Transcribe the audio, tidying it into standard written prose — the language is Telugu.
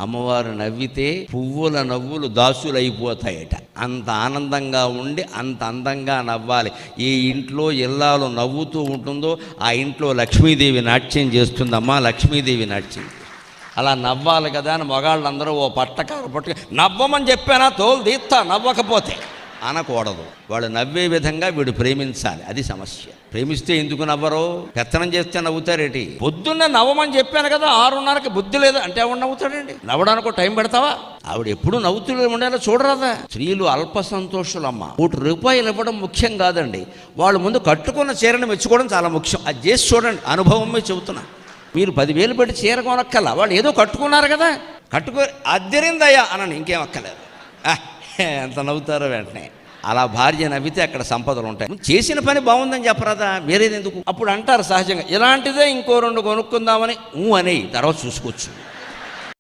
అమ్మవారు నవ్వితే పువ్వుల నవ్వులు దాసులు అయిపోతాయట. అంత ఆనందంగా ఉండి అంత అందంగా నవ్వాలి. ఏ ఇంట్లో ఇల్లాలు నవ్వుతూ ఉంటుందో ఆ ఇంట్లో లక్ష్మీదేవి నాట్యం చేస్తుందమ్మా. లక్ష్మీదేవి నాట్యం అలా నవ్వాలి కదా అని మగాళ్ళందరూ ఓ పట్టకారు పట్టుకు నవ్వమని చెప్పానా తోలు తీస్తా నవ్వకపోతే అనకూడదు. వాడు నవ్వే విధంగా వీడు ప్రేమించాలి. అది సమస్య. ప్రేమిస్తే ఎందుకు నవ్వరు? పెత్తనం చేస్తే నవ్వుతారేటి? పొద్దున్నే నవ్వమని చెప్పాను కదా 6:30కి బుద్ధి లేదు అంటే ఎవడు నవ్వుతాడండి? నవ్వడానికి టైం పెడతావా? ఆవిడ ఎప్పుడు నవ్వుతూ ఉండేలా చూడరాదా? స్త్రీలు అల్ప సంతోషులమ్మ. ₹1 ఇవ్వడం ముఖ్యం కాదండి. వాళ్ళు ముందు కట్టుకున్న చీరను మెచ్చుకోవడం చాలా ముఖ్యం. అది చేసి చూడండి. అనుభవమే చెబుతున్నా. మీరు 10,000 పెట్టి చీర కొనక్కల్లా. వాళ్ళు ఏదో కట్టుకున్నారు కదా, కట్టుకో అద్దరిందయ్యా అనని ఇంకేం అక్కలేదు. ఎంత నవ్వుతారో వెంటనే. అలా భార్య నవ్వితే అక్కడ సంపదలు ఉంటాయి. చేసిన పని బాగుందని చెప్పరాదా? వేరేది ఎందుకు? అప్పుడు అంటారు సహజంగా ఇలాంటిదే ఇంకో 2 కొనుక్కుందామని అనేయి తర్వాత చూసుకోవచ్చు.